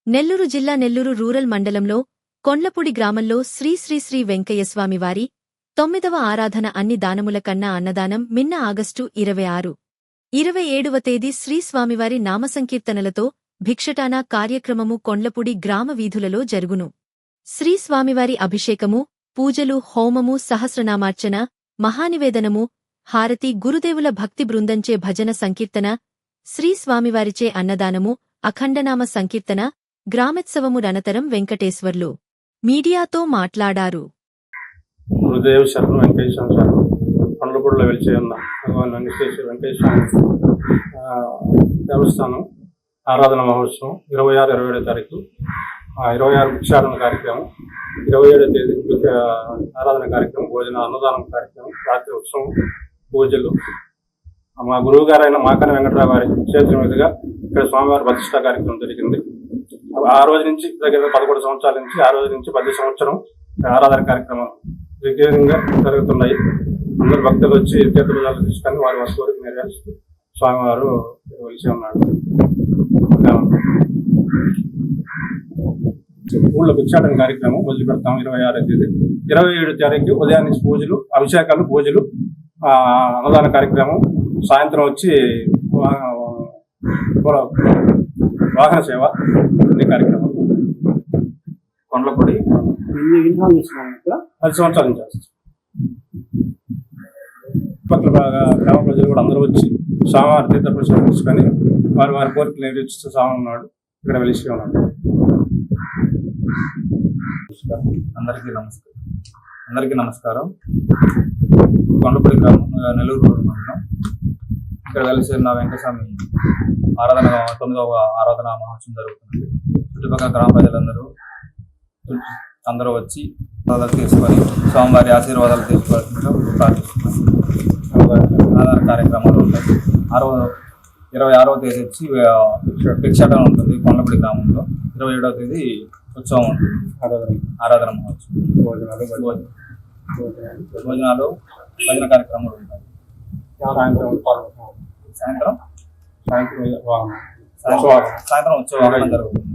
నెల్లూరు జిల్లా నెల్లూరు రూరల్ మండలంలో కొండ్లపూడి గ్రామంలో శ్రీ శ్రీ శ్రీ వెంకయ్యస్వామివారి 9వ ఆరాధన అన్ని దానముల కన్నా అన్నదానం మిన్న ఆగస్టు 26, 27వ తేదీ శ్రీ స్వామివారి నామసంకీర్తనలతో భిక్షటాన కార్యక్రమము కొండ్లపూడి గ్రామ వీధులలో జరుగును. శ్రీ స్వామివారి అభిషేకము, పూజలు, హోమము, సహస్రనామార్చన, మహానివేదనము, హారతి, గురుదేవుల భక్తి బృందంచే భజన సంకీర్తన, శ్రీ స్వామివారిచే అన్నదానము, అఖండనామ సంకీర్తన, గ్రామోత్సవము అనంతరం వెంకటేశ్వర్లు మీడియాతో మాట్లాడారు. గురుదేవ్ శరణం వెంకటేశ్వర శరణం. కొండలపూడిలో వెలిచి ఉన్న భగవాన్ వెంకటేశ్వర దేవస్థానం ఆరాధన మహోత్సవం 26, 27వ తారీఖు 26 భిక్షాటన కార్యక్రమం, 27వ తేదీ ఆరాధన కార్యక్రమం, భోజన అన్నదానం కార్యక్రమం, రాత్రి ఉత్సవం, పూజలు. మా గురువు గారైన మాకన వెంకటరావు గారి చేతుల మీదుగా ఇక్కడ స్వామివారి ప్రతిష్ఠా కార్యక్రమం జరిగింది. ఆ రోజు నుంచి దగ్గర 11 సంవత్సరాల నుంచి ఆ రోజు నుంచి 10 సంవత్సరం ఆరాధన కార్యక్రమాలు విజయంగా జరుగుతున్నాయి. అందరు భక్తులు వచ్చి తీర్థాలు తీసుకొని వారి వస్తువులకు నెరవేరుస్తూ స్వామివారు వెలిసి ఉన్నాడు. ఊళ్ళో భిక్షాటన కార్యక్రమం మొదలు పెడతాం 26వ తేదీ. 27వ తారీఖు ఉదయం నుంచి పూజలు, అభిషేకాలు, పూజలు, అన్నదాన కార్యక్రమం, సాయంత్రం వచ్చి వాహన సేవ, అన్ని కార్యక్రమాలు. కొండలపూడి 10 సంవత్సరాల నుంచి చేస్తాం. గ్రామ ప్రజలు కూడా అందరూ వచ్చి స్వామివారి తీర్థ ప్రసాదం తీసుకొని వారి వారి కోరికలు నెరవేర్చుతూ స్వామి ఉన్నాడు, ఇక్కడ వెలిసి ఉన్నాడు. అందరికీ నమస్కారం. కొండపూడి గ్రామం, నెల్లూరు మండలం. ఇక్కడ వెలిసి ఉన్న వెంకటస్వామి ఆరాధన 9వ ఆరాధన మహోత్సవం జరుగుతుంది. చుట్టుపక్కల గ్రామ ప్రజలందరూ వచ్చి తీసుకొని స్వామివారి ఆశీర్వాదాలు తీసుకోవాల్సిందిగా ప్రార్థిస్తున్నాం. ఆధార కార్యక్రమాలు ఉంటాయి. 26వ తేదీ వచ్చి భిక్షాటన ఉంటుంది కొండపూడి గ్రామంలో. 27వ తేదీ ఉత్సవం ఉంటుంది, ఆరాధన మహోత్సవం, భోజనాలు, భజన కార్యక్రమాలు ఉంటాయి. సాయంత్రం ఉత్సవం జరుగుతుంది.